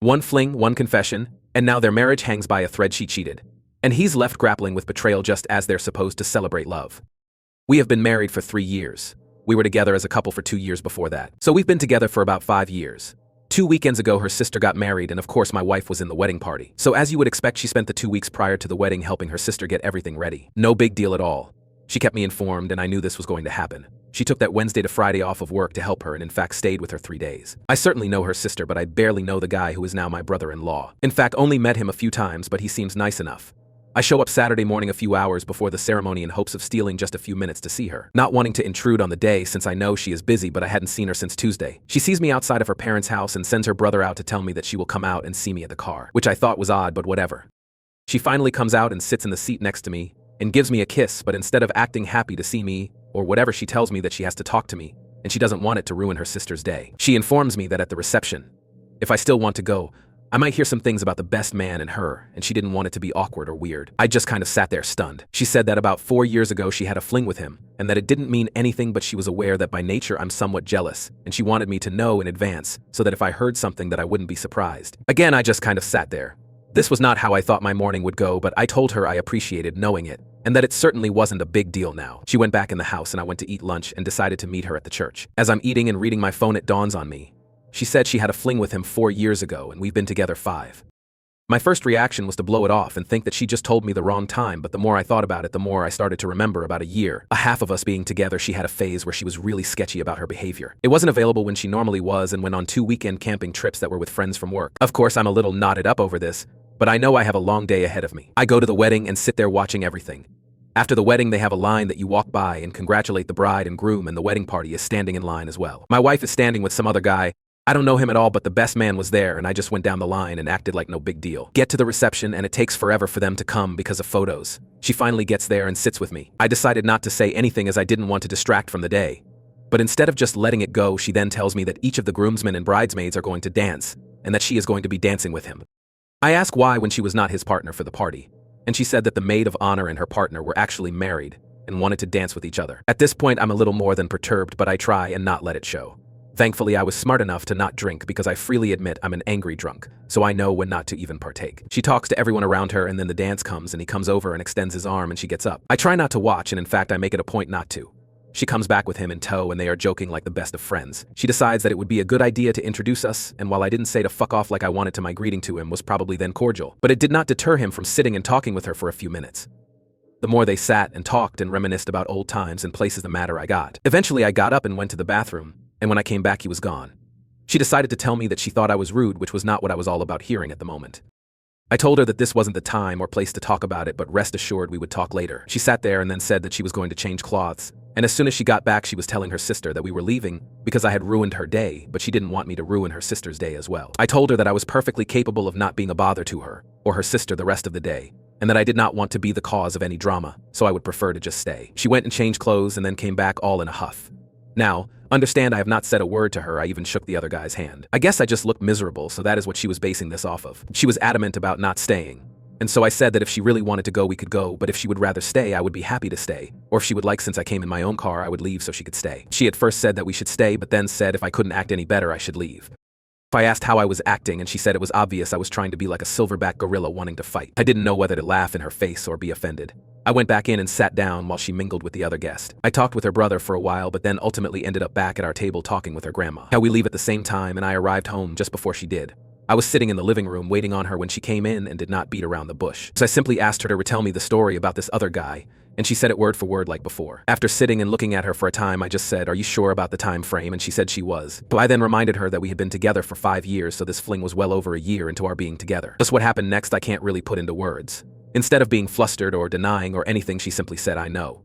One fling, one confession, and now their marriage hangs by a thread. She cheated. And he's left grappling with betrayal just as they're supposed to celebrate love. We have been married for 3 years. We were together as a couple for 2 years before that. So we've been together for about 5 years. 2 weekends ago, her sister got married, and of course my wife was in the wedding party. So as you would expect, she spent the 2 weeks prior to the wedding helping her sister get everything ready. No big deal at all. She kept me informed, and I knew this was going to happen. She took that Wednesday to Friday off of work to help her and in fact stayed with her 3 days. I certainly know her sister, but I barely know the guy who is now my brother-in-law. In fact, only met him a few times, but he seems nice enough. I show up Saturday morning a few hours before the ceremony in hopes of stealing just a few minutes to see her. Not wanting to intrude on the day since I know she is busy, but I hadn't seen her since Tuesday. She sees me outside of her parents' house and sends her brother out to tell me that she will come out and see me at the car, which I thought was odd, but whatever. She finally comes out and sits in the seat next to me and gives me a kiss, but instead of acting happy to see me or whatever, she tells me that she has to talk to me and she doesn't want it to ruin her sister's day. She informs me that at the reception, if I still want to go, I might hear some things about the best man and her, and she didn't want it to be awkward or weird. I just kind of sat there stunned. She said that about 4 years ago she had a fling with him, and that it didn't mean anything, but she was aware that by nature I'm somewhat jealous, and she wanted me to know in advance, so that if I heard something that I wouldn't be surprised. Again, I just kind of sat there. This was not how I thought my morning would go, but I told her I appreciated knowing it, and that it certainly wasn't a big deal now. She went back in the house and I went to eat lunch and decided to meet her at the church. As I'm eating and reading my phone, it dawns on me. She said she had a fling with him 4 years ago and we've been together 5. My first reaction was to blow it off and think that she just told me the wrong time, but the more I thought about it, the more I started to remember about a year, a half of us being together, she had a phase where she was really sketchy about her behavior. It wasn't available when she normally was and went on 2 weekend camping trips that were with friends from work. Of course, I'm a little knotted up over this, but I know I have a long day ahead of me. I go to the wedding and sit there watching everything. After the wedding, they have a line that you walk by and congratulate the bride and groom, and the wedding party is standing in line as well. My wife is standing with some other guy. I don't know him at all, but the best man was there, and I just went down the line and acted like no big deal. Get to the reception, and it takes forever for them to come because of photos. She finally gets there and sits with me. I decided not to say anything as I didn't want to distract from the day. But instead of just letting it go, she then tells me that each of the groomsmen and bridesmaids are going to dance, and that she is going to be dancing with him. I ask why when she was not his partner for the party, and she said that the maid of honor and her partner were actually married and wanted to dance with each other. At this point, I'm a little more than perturbed, but I try and not let it show. Thankfully, I was smart enough to not drink because I freely admit I'm an angry drunk, so I know when not to even partake. She talks to everyone around her, and then the dance comes and he comes over and extends his arm and she gets up. I try not to watch, and in fact I make it a point not to. She comes back with him in tow and they are joking like the best of friends. She decides that it would be a good idea to introduce us, and while I didn't say to fuck off like I wanted to, my greeting to him was probably then cordial, but it did not deter him from sitting and talking with her for a few minutes. The more they sat and talked and reminisced about old times and places, the madder I got. Eventually I got up and went to the bathroom, and when I came back he was gone. She decided to tell me that she thought I was rude, which was not what I was all about hearing at the moment. I told her that this wasn't the time or place to talk about it, but rest assured we would talk later. She sat there and then said that she was going to change clothes, and as soon as she got back she was telling her sister that we were leaving because I had ruined her day, but she didn't want me to ruin her sister's day as well. I told her that I was perfectly capable of not being a bother to her or her sister the rest of the day, and that I did not want to be the cause of any drama, so I would prefer to just stay. She went and changed clothes and then came back all in a huff. Now, understand, I have not said a word to her. I even shook the other guy's hand. I guess I just looked miserable, so that is what she was basing this off of. She was adamant about not staying, and so I said that if she really wanted to go, we could go, but if she would rather stay, I would be happy to stay, or if she would like, since I came in my own car, I would leave so she could stay. She at first said that we should stay, but then said if I couldn't act any better, I should leave. I asked how I was acting, and she said it was obvious I was trying to be like a silverback gorilla wanting to fight. I didn't know whether to laugh in her face or be offended. I went back in and sat down while she mingled with the other guest. I talked with her brother for a while, but then ultimately ended up back at our table talking with her grandma. How we leave at the same time, and I arrived home just before she did. I was sitting in the living room waiting on her when she came in and did not beat around the bush. So I simply asked her to retell me the story about this other guy, and she said it word for word like before. After sitting and looking at her for a time, I just said, "Are you sure about the time frame?" And she said she was. So I then reminded her that we had been together for 5 years, so this fling was well over a year into our being together. Just what happened next I can't really put into words. Instead of being flustered or denying or anything, she simply said, "I know."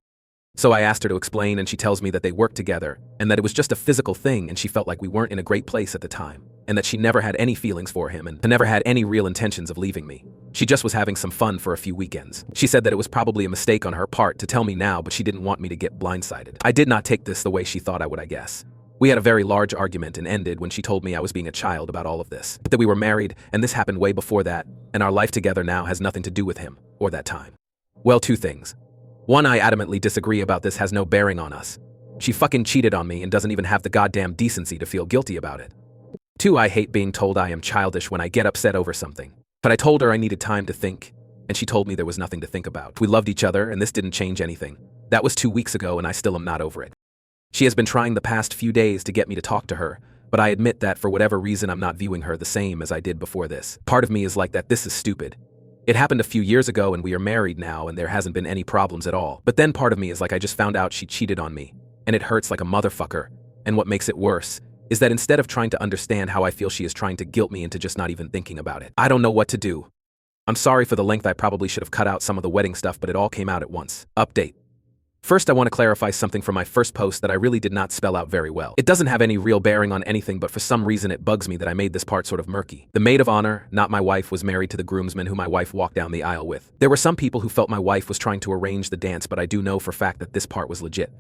So I asked her to explain, and she tells me that they worked together, and that it was just a physical thing, and she felt like we weren't in a great place at the time, and that she never had any feelings for him and never had any real intentions of leaving me. She just was having some fun for a few weekends. She said that it was probably a mistake on her part to tell me now, but she didn't want me to get blindsided. I did not take this the way she thought I would, I guess. We had a very large argument and ended when she told me I was being a child about all of this, but that we were married, and this happened way before that, and our life together now has nothing to do with him or that time. Well, 2 things. 1, I adamantly disagree about this, has no bearing on us. She fucking cheated on me and doesn't even have the goddamn decency to feel guilty about it. 2. I hate being told I am childish when I get upset over something. But I told her I needed time to think, and she told me there was nothing to think about. We loved each other, and this didn't change anything. That was 2 weeks ago, and I still am not over it. She has been trying the past few days to get me to talk to her, but I admit that for whatever reason I'm not viewing her the same as I did before this. Part of me is like that this is stupid. It happened a few years ago and we are married now and there hasn't been any problems at all. But then part of me is like I just found out she cheated on me, and it hurts like a motherfucker. And what makes it worse is that instead of trying to understand how I feel, she is trying to guilt me into just not even thinking about it. I don't know what to do. I'm sorry for the length. I probably should have cut out some of the wedding stuff, but it all came out at once. Update. First, I want to clarify something from my first post that I really did not spell out very well. It doesn't have any real bearing on anything, but for some reason it bugs me that I made this part sort of murky. The maid of honor, not my wife, was married to the groomsman who my wife walked down the aisle with. There were some people who felt my wife was trying to arrange the dance, but I do know for a fact that this part was legit.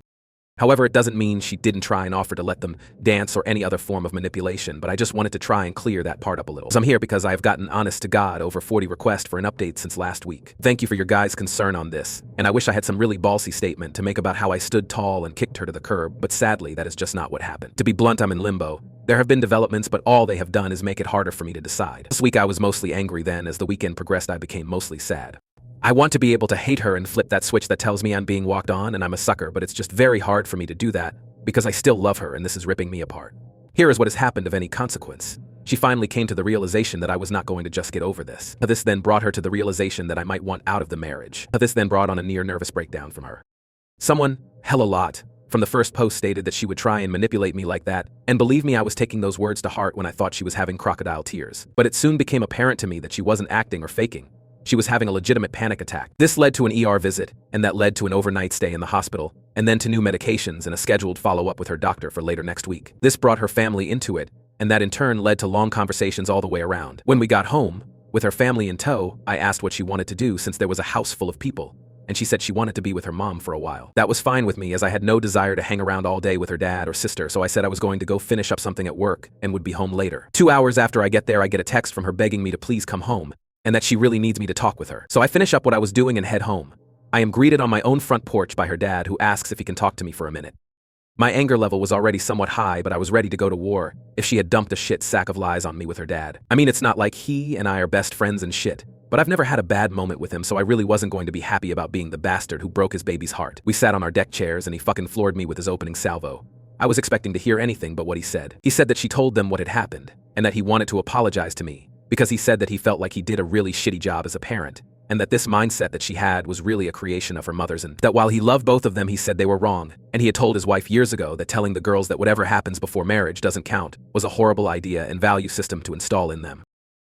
However, it doesn't mean she didn't try and offer to let them dance or any other form of manipulation, but I just wanted to try and clear that part up a little. So I'm here because I have gotten, honest to God, over 40 requests for an update since last week. Thank you for your guys' concern on this, and I wish I had some really ballsy statement to make about how I stood tall and kicked her to the curb, but sadly, that is just not what happened. To be blunt, I'm in limbo. There have been developments, but all they have done is make it harder for me to decide. This week I was mostly angry, then as the weekend progressed I became mostly sad. I want to be able to hate her and flip that switch that tells me I'm being walked on and I'm a sucker, but it's just very hard for me to do that because I still love her and this is ripping me apart. Here is what has happened of any consequence. She finally came to the realization that I was not going to just get over this. This then brought her to the realization that I might want out of the marriage. This then brought on a near nervous breakdown from her. Someone, hell a lot, from the first post stated that she would try and manipulate me like that, and believe me, I was taking those words to heart when I thought she was having crocodile tears. But it soon became apparent to me that she wasn't acting or faking. She was having a legitimate panic attack. This led to an ER visit, and that led to an overnight stay in the hospital, and then to new medications and a scheduled follow-up with her doctor for later next week. This brought her family into it, and that in turn led to long conversations all the way around. When we got home, with her family in tow, I asked what she wanted to do since there was a house full of people, and she said she wanted to be with her mom for a while. That was fine with me as I had no desire to hang around all day with her dad or sister, so I said I was going to go finish up something at work and would be home later. 2 hours after I get there, I get a text from her begging me to please come home, and that she really needs me to talk with her. So I finish up what I was doing and head home. I am greeted on my own front porch by her dad, who asks if he can talk to me for a minute. My anger level was already somewhat high, but I was ready to go to war if she had dumped a shit sack of lies on me with her dad. I mean, it's not like he and I are best friends and shit, but I've never had a bad moment with him, so I really wasn't going to be happy about being the bastard who broke his baby's heart. We sat on our deck chairs and he fucking floored me with his opening salvo. I was expecting to hear anything but what he said. He said that she told them what had happened, and that he wanted to apologize to me, because he said that he felt like he did a really shitty job as a parent, and that this mindset that she had was really a creation of her mother's, and that while he loved both of them, he said they were wrong, and he had told his wife years ago that telling the girls that whatever happens before marriage doesn't count was a horrible idea and value system to install in them.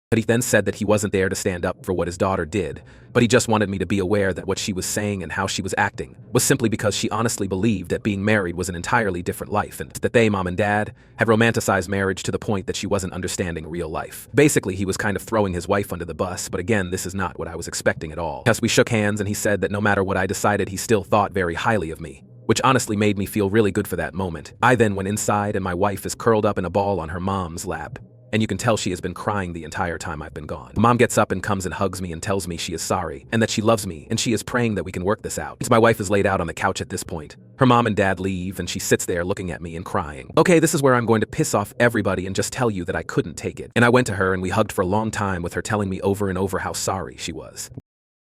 But he then said that he wasn't there to stand up for what his daughter did, but he just wanted me to be aware that what she was saying and how she was acting was simply because she honestly believed that being married was an entirely different life, and that they, mom and dad, had romanticized marriage to the point that she wasn't understanding real life. Basically, he was kind of throwing his wife under the bus, but again, this is not what I was expecting at all. Yes, we shook hands and he said that no matter what I decided, he still thought very highly of me, which honestly made me feel really good for that moment. I then went inside and my wife is curled up in a ball on her mom's lap, and you can tell she has been crying the entire time I've been gone. Mom gets up and comes and hugs me and tells me she is sorry and that she loves me and she is praying that we can work this out. My wife is laid out on the couch at this point. Her mom and dad leave and she sits there looking at me and crying. Okay, this is where I'm going to piss off everybody and just tell you that I couldn't take it. And I went to her and we hugged for a long time with her telling me over and over how sorry she was.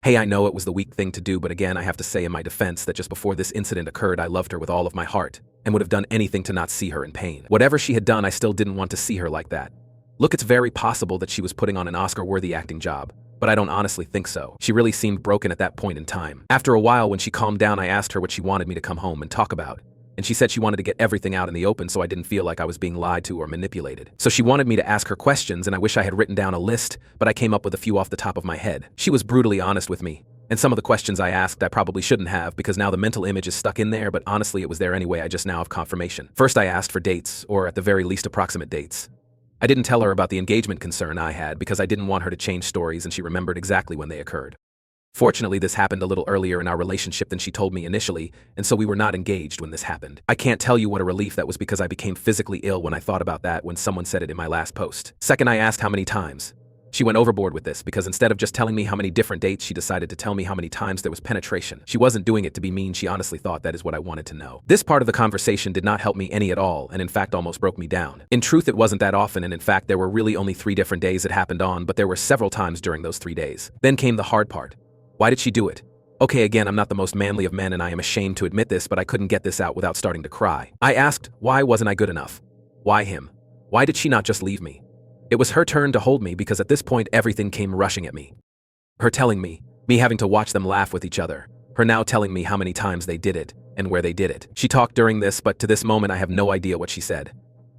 Hey, I know it was the weak thing to do, but again, I have to say in my defense that just before this incident occurred, I loved her with all of my heart and would have done anything to not see her in pain. Whatever she had done, I still didn't want to see her like that. Look, it's very possible that she was putting on an Oscar-worthy acting job, but I don't honestly think so. She really seemed broken at that point in time. After a while, when she calmed down, I asked her what she wanted me to come home and talk about, and she said she wanted to get everything out in the open so I didn't feel like I was being lied to or manipulated. So she wanted me to ask her questions, and I wish I had written down a list, but I came up with a few off the top of my head. She was brutally honest with me, and some of the questions I asked I probably shouldn't have because now the mental image is stuck in there, but honestly it was there anyway, I just now have confirmation. First I asked for dates, or at the very least approximate dates. I didn't tell her about the engagement concern I had because I didn't want her to change stories and she remembered exactly when they occurred. Fortunately, this happened a little earlier in our relationship than she told me initially, and so we were not engaged when this happened. I can't tell you what a relief that was because I became physically ill when I thought about that when someone said it in my last post. Second, I asked how many times. She went overboard with this because instead of just telling me how many different dates, she decided to tell me how many times there was penetration. She wasn't doing it to be mean, she honestly thought that is what I wanted to know. This part of the conversation did not help me any at all, and in fact almost broke me down. In truth, it wasn't that often, and in fact there were really only 3 different days it happened on, but there were several times during those 3 days. Then came the hard part. Why did she do it? Okay, again, I'm not the most manly of men and I am ashamed to admit this, but I couldn't get this out without starting to cry. I asked, why wasn't I good enough? Why him? Why did she not just leave me? It was her turn to hold me because at this point everything came rushing at me. Her telling me having to watch them laugh with each other, her now telling me how many times they did it and where they did it. She talked during this, but to this moment I have no idea what she said.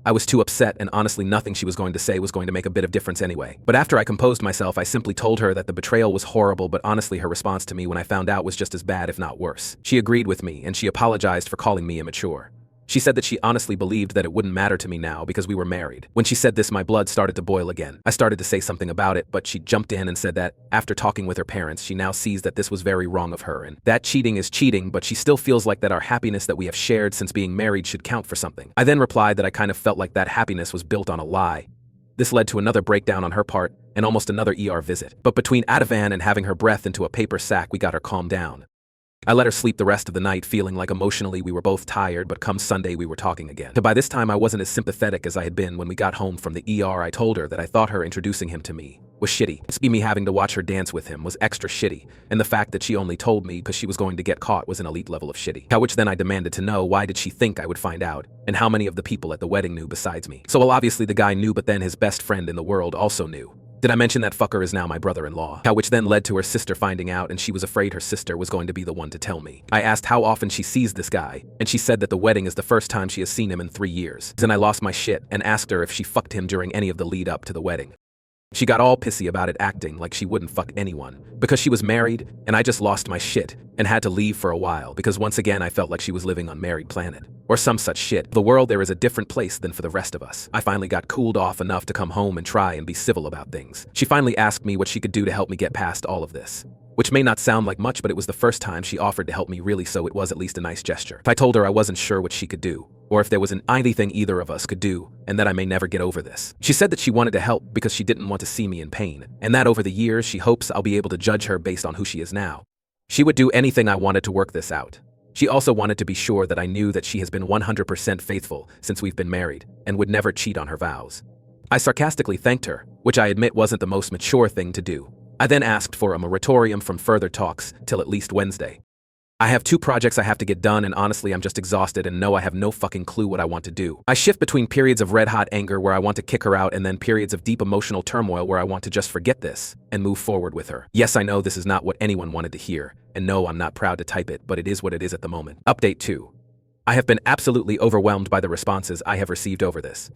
I was too upset, and honestly nothing she was going to say was going to make a bit of difference anyway. But after I composed myself, I simply told her that the betrayal was horrible, but honestly her response to me when I found out was just as bad, if not worse. She agreed with me, and she apologized for calling me immature. She said that she honestly believed that it wouldn't matter to me now because we were married. When she said this, my blood started to boil again. I started to say something about it, but she jumped in and said that, after talking with her parents, she now sees that this was very wrong of her and that cheating is cheating, but she still feels like that our happiness that we have shared since being married should count for something. I then replied that I kind of felt like that happiness was built on a lie. This led to another breakdown on her part and almost another ER visit. But between Ativan and having her breath into a paper sack, we got her calmed down. I let her sleep the rest of the night, feeling like emotionally we were both tired, but come Sunday we were talking again. By this time I wasn't as sympathetic as I had been when we got home from the ER. I told her that I thought her introducing him to me was shitty. Me having to watch her dance with him was extra shitty, and the fact that she only told me because she was going to get caught was an elite level of shitty. Which then I demanded to know why did she think I would find out, and how many of the people at the wedding knew besides me. So well, obviously the guy knew, but then his best friend in the world also knew. Did I mention that fucker is now my brother-in-law? Which then led to her sister finding out, and she was afraid her sister was going to be the one to tell me. I asked how often she sees this guy, and she said that the wedding is the first time she has seen him in 3 years. Then I lost my shit and asked her if she fucked him during any of the lead up to the wedding. She got all pissy about it, acting like she wouldn't fuck anyone because she was married, and I just lost my shit and had to leave for a while because once again I felt like she was living on Married Planet or some such shit. The world there is a different place than for the rest of us. I finally got cooled off enough to come home and try and be civil about things. She finally asked me what she could do to help me get past all of this. Which may not sound like much, but it was the first time she offered to help me really, so it was at least a nice gesture. I told her I wasn't sure what she could do, or if there was anything either of us could do, and that I may never get over this. She said that she wanted to help because she didn't want to see me in pain, and that over the years she hopes I'll be able to judge her based on who she is now. She would do anything I wanted to work this out. She also wanted to be sure that I knew that she has been 100% faithful since we've been married, and would never cheat on her vows. I sarcastically thanked her, which I admit wasn't the most mature thing to do. I then asked for a moratorium from further talks till at least Wednesday. I have 2 projects I have to get done, and honestly I'm just exhausted and know I have no fucking clue what I want to do. I shift between periods of red-hot anger where I want to kick her out and then periods of deep emotional turmoil where I want to just forget this and move forward with her. Yes, I know this is not what anyone wanted to hear, and no, I'm not proud to type it, but it is what it is at the moment. Update 2. I have been absolutely overwhelmed by the responses I have received over this.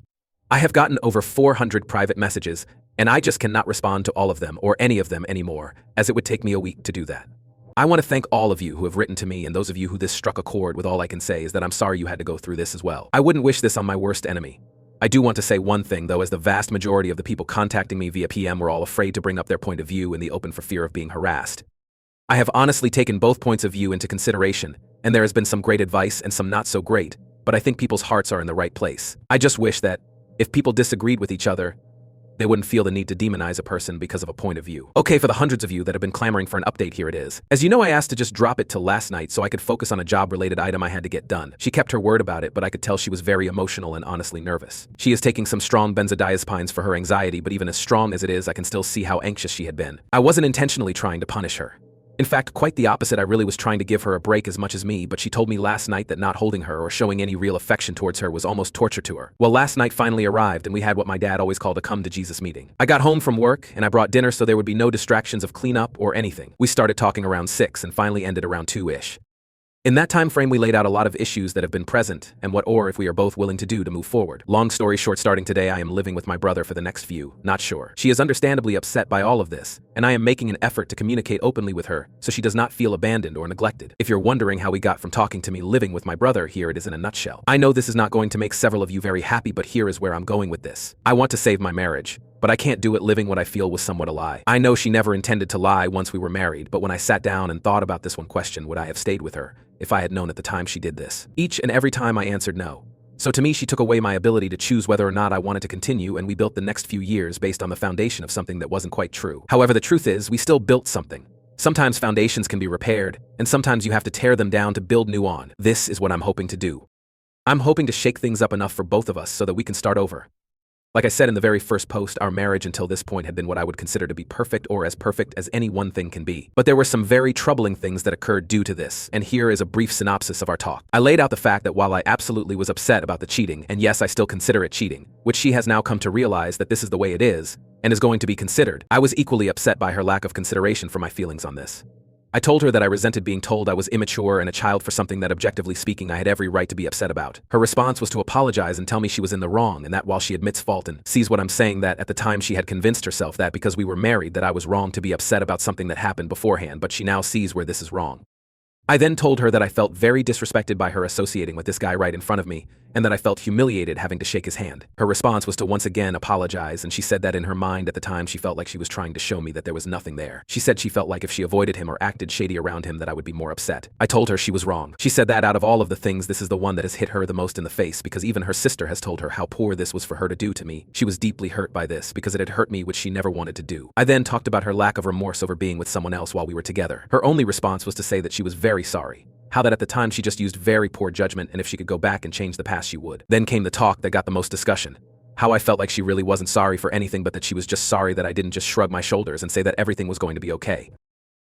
I have gotten over 400 private messages, and I just cannot respond to all of them or any of them anymore, as it would take me a week to do that. I want to thank all of you who have written to me, and those of you who this struck a chord with. All I can say is that I'm sorry you had to go through this as well. I wouldn't wish this on my worst enemy. I do want to say one thing though, as the vast majority of the people contacting me via PM were all afraid to bring up their point of view in the open for fear of being harassed. I have honestly taken both points of view into consideration, and there has been some great advice and some not so great, but I think people's hearts are in the right place. I just wish that if people disagreed with each other, they wouldn't feel the need to demonize a person because of a point of view. Okay, for the hundreds of you that have been clamoring for an update, here it is. As you know, I asked to just drop it till last night so I could focus on a job-related item I had to get done. She kept her word about it, but I could tell she was very emotional and honestly nervous. She is taking some strong benzodiazepines for her anxiety, but even as strong as it is, I can still see how anxious she had been. I wasn't intentionally trying to punish her. In fact, quite the opposite. I really was trying to give her a break as much as me, but she told me last night that not holding her or showing any real affection towards her was almost torture to her. Well, last night finally arrived, and we had what my dad always called a come-to-Jesus meeting. I got home from work, and I brought dinner so there would be no distractions of cleanup or anything. We started talking around 6 and finally ended around 2-ish. In that time frame, we laid out a lot of issues that have been present and what or if we are both willing to do to move forward. Long story short, starting today, I am living with my brother for the next few, not sure. She is understandably upset by all of this, and I am making an effort to communicate openly with her so she does not feel abandoned or neglected. If you're wondering how we got from talking to me living with my brother, here it is in a nutshell. I know this is not going to make several of you very happy, but here is where I'm going with this. I want to save my marriage, but I can't do it living what I feel was somewhat a lie. I know she never intended to lie once we were married, but when I sat down and thought about this one question, would I have stayed with her if I had known at the time she did this? Each and every time I answered no. So to me, she took away my ability to choose whether or not I wanted to continue, and we built the next few years based on the foundation of something that wasn't quite true. However, the truth is, we still built something. Sometimes foundations can be repaired, and sometimes you have to tear them down to build new on. This is what I'm hoping to do. I'm hoping to shake things up enough for both of us so that we can start over. Like I said in the very first post, our marriage until this point had been what I would consider to be perfect, or as perfect as any one thing can be. But there were some very troubling things that occurred due to this, and here is a brief synopsis of our talk. I laid out the fact that while I absolutely was upset about the cheating, and yes, I still consider it cheating, which she has now come to realize that this is the way it is, and is going to be considered, I was equally upset by her lack of consideration for my feelings on this. I told her that I resented being told I was immature and a child for something that, objectively speaking, I had every right to be upset about. Her response was to apologize and tell me she was in the wrong, and that while she admits fault and sees what I'm saying, that at the time she had convinced herself that because we were married that I was wrong to be upset about something that happened beforehand, but she now sees where this is wrong. I then told her that I felt very disrespected by her associating with this guy right in front of me, and that I felt humiliated having to shake his hand. Her response was to once again apologize, and she said that in her mind at the time she felt like she was trying to show me that there was nothing there. She said she felt like if she avoided him or acted shady around him that I would be more upset. I told her she was wrong. She said that out of all of the things, this is the one that has hit her the most in the face, because even her sister has told her how poor this was for her to do to me. She was deeply hurt by this because it had hurt me, which she never wanted to do. I then talked about her lack of remorse over being with someone else while we were together. Her only response was to say that she was very sorry. How that at the time she just used very poor judgment, and if she could go back and change the past she would. Then came the talk that got the most discussion. How I felt like she really wasn't sorry for anything, but that she was just sorry that I didn't just shrug my shoulders and say that everything was going to be okay.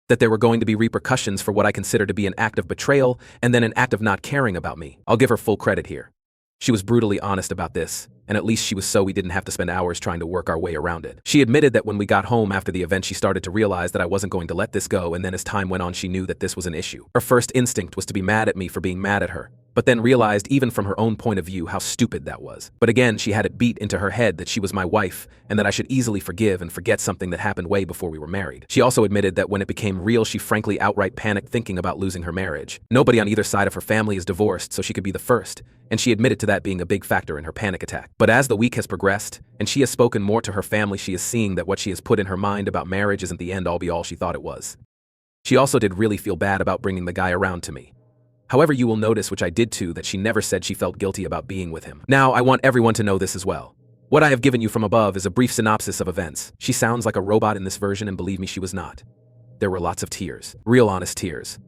That there were going to be repercussions for what I consider to be an act of betrayal and then an act of not caring about me. I'll give her full credit here. She was brutally honest about this, and at least she was so we didn't have to spend hours trying to work our way around it. She admitted that when we got home after the event she started to realize that I wasn't going to let this go, and then as time went on she knew that this was an issue. Her first instinct was to be mad at me for being mad at her, but then realized even from her own point of view how stupid that was. But again, she had it beat into her head that she was my wife and that I should easily forgive and forget something that happened way before we were married. She also admitted that when it became real, she frankly outright panicked thinking about losing her marriage. Nobody on either side of her family is divorced, so she could be the first, and she admitted to that being a big factor in her panic attack. But as the week has progressed, and she has spoken more to her family, she is seeing that what she has put in her mind about marriage isn't the end all be all she thought it was. She also did really feel bad about bringing the guy around to me. However, you will notice, which I did too, that she never said she felt guilty about being with him. Now, I want everyone to know this as well. What I have given you from above is a brief synopsis of events. She sounds like a robot in this version, and believe me, she was not. There were lots of tears. Real honest tears.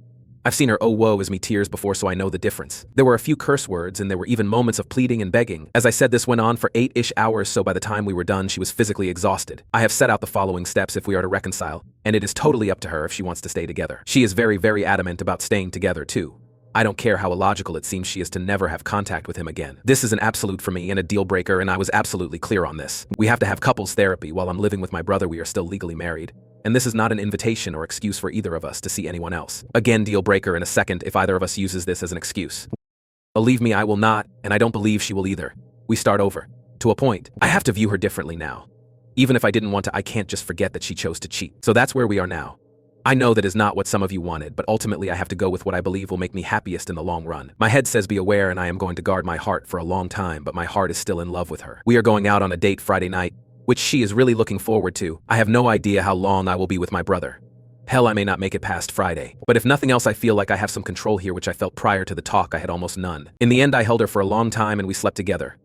I've seen her "oh woe is me" tears before, so I know the difference. There were a few curse words, and there were even moments of pleading and begging. As I said, this went on for 8-ish hours, so by the time we were done, she was physically exhausted. I have set out the following steps if we are to reconcile, and it is totally up to her if she wants to stay together. She is very, very adamant about staying together too. I don't care how illogical it seems she is to never have contact with him again. This is an absolute for me and a deal breaker, and I was absolutely clear on this. We have to have couples therapy. While I'm living with my brother, we are still legally married, and this is not an invitation or excuse for either of us to see anyone else. Again, deal breaker in a second if either of us uses this as an excuse. Believe me, I will not, and I don't believe she will either. We start over. To a point. I have to view her differently now. Even if I didn't want to, I can't just forget that she chose to cheat. So that's where we are now. I know that is not what some of you wanted, but ultimately I have to go with what I believe will make me happiest in the long run. My head says be aware, and I am going to guard my heart for a long time, but my heart is still in love with her. We are going out on a date Friday night, which she is really looking forward to. I have no idea how long I will be with my brother. Hell, I may not make it past Friday. But if nothing else, I feel like I have some control here, which I felt prior to the talk I had almost none. In the end, I held her for a long time and we slept together.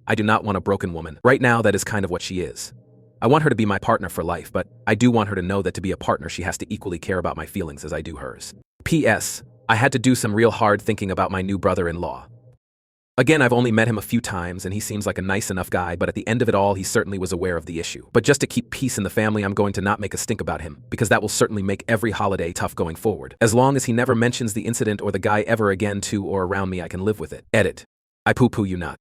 I do not want a broken woman. Right now, that is kind of what she is. I want her to be my partner for life, but I do want her to know that to be a partner, she has to equally care about my feelings as I do hers. P.S. I had to do some real hard thinking about my new brother-in-law. Again, I've only met him a few times, and he seems like a nice enough guy, but at the end of it all, he certainly was aware of the issue. But just to keep peace in the family, I'm going to not make a stink about him, because that will certainly make every holiday tough going forward. As long as he never mentions the incident or the guy ever again to or around me, I can live with it. Edit. I poo-poo you not.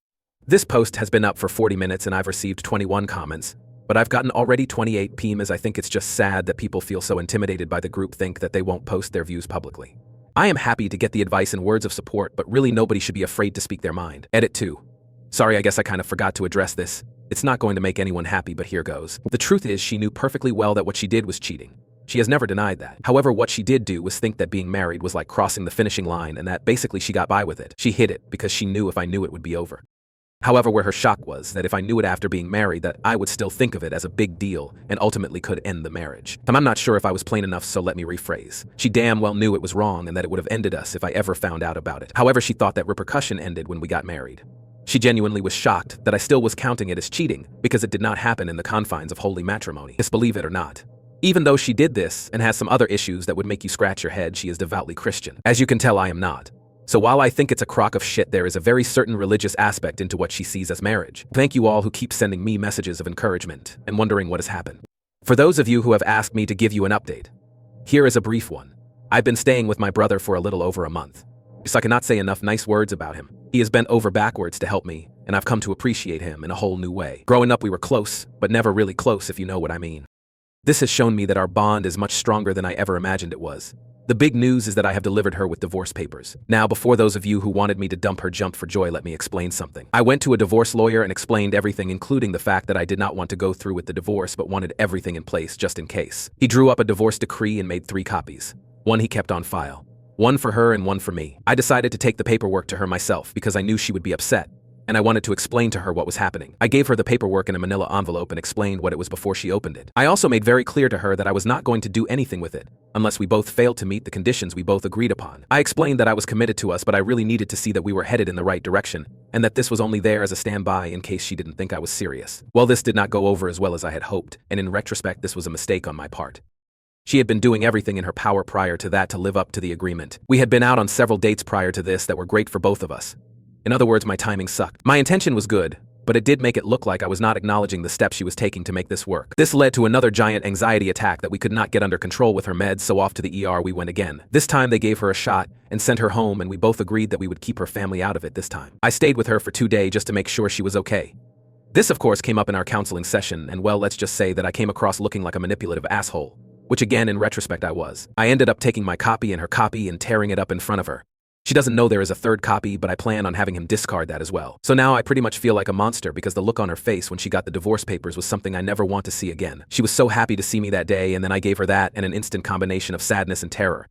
This post has been up for 40 minutes, and I've received 21 comments. But I've gotten already 28 PM, as I think it's just sad that people feel so intimidated by the groupthink that they won't post their views publicly. I am happy to get the advice and words of support, but really nobody should be afraid to speak their mind. Edit 2. Sorry, I guess I kind of forgot to address this. It's not going to make anyone happy, but here goes. The truth is, she knew perfectly well that what she did was cheating. She has never denied that. However, what she did do was think that being married was like crossing the finishing line, and that basically she got by with it. She hid it because she knew if I knew it would be over. However, where her shock was that if I knew it after being married, that I would still think of it as a big deal and ultimately could end the marriage. I'm not sure if I was plain enough, so let me rephrase. She damn well knew it was wrong and that it would have ended us if I ever found out about it. However, she thought that repercussion ended when we got married. She genuinely was shocked that I still was counting it as cheating because it did not happen in the confines of holy matrimony. Disbelieve it or not. Even though she did this and has some other issues that would make you scratch your head, she is devoutly Christian. As you can tell, I am not. So while I think it's a crock of shit, there is a very certain religious aspect into what she sees as marriage. Thank you all who keep sending me messages of encouragement and wondering what has happened. For those of you who have asked me to give you an update, here is a brief one. I've been staying with my brother for a little over a month. So I cannot say enough nice words about him. He has bent over backwards to help me, and I've come to appreciate him in a whole new way. Growing up, we were close, but never really close, if you know what I mean. This has shown me that our bond is much stronger than I ever imagined it was. The big news is that I have delivered her with divorce papers. Now, before those of you who wanted me to dump her jump for joy, let me explain something. I went to a divorce lawyer and explained everything, including the fact that I did not want to go through with the divorce but wanted everything in place just in case. He drew up a divorce decree and made 3 copies. One he kept on file. One for her and one for me. I decided to take the paperwork to her myself because I knew she would be upset, and I wanted to explain to her what was happening. I gave her the paperwork in a manila envelope and explained what it was before she opened it. I also made very clear to her that I was not going to do anything with it unless we both failed to meet the conditions we both agreed upon. I explained that I was committed to us, but I really needed to see that we were headed in the right direction, and that this was only there as a standby in case she didn't think I was serious. Well, this did not go over as well as I had hoped, and in retrospect, this was a mistake on my part. She had been doing everything in her power prior to that to live up to the agreement. We had been out on several dates prior to this that were great for both of us. In other words, my timing sucked. My intention was good, but it did make it look like I was not acknowledging the steps she was taking to make this work. This led to another giant anxiety attack that we could not get under control with her meds, so off to the ER we went again. This time they gave her a shot and sent her home, and we both agreed that we would keep her family out of it this time. I stayed with her for 2 days just to make sure she was okay. This, of course, came up in our counseling session, and well, let's just say that I came across looking like a manipulative asshole, which again, in retrospect, I was. I ended up taking my copy and her copy and tearing it up in front of her. She doesn't know there is a 3rd copy, but I plan on having him discard that as well. So now I pretty much feel like a monster because the look on her face when she got the divorce papers was something I never want to see again. She was so happy to see me that day, and then I gave her that and an instant combination of sadness and terror.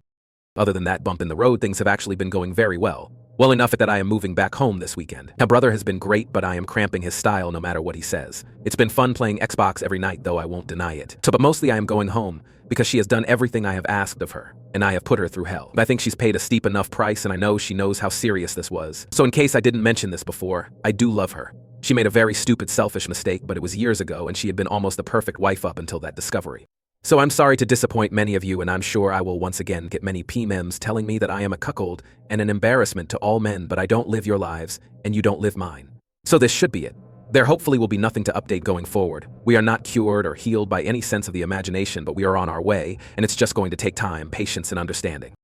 Other than that bump in the road, things have actually been going very well. Well enough that I am moving back home this weekend. Now, brother has been great, but I am cramping his style no matter what he says. It's been fun playing Xbox every night, though I won't deny it. But mostly I am going home because she has done everything I have asked of her, and I have put her through hell. I think she's paid a steep enough price, and I know she knows how serious this was. So in case I didn't mention this before, I do love her. She made a very stupid, selfish mistake, but it was years ago, and she had been almost the perfect wife up until that discovery. So I'm sorry to disappoint many of you, and I'm sure I will once again get many PMs telling me that I am a cuckold and an embarrassment to all men, but I don't live your lives, and you don't live mine. So this should be it. There hopefully will be nothing to update going forward. We are not cured or healed by any sense of the imagination, but we are on our way, and it's just going to take time, patience, and understanding.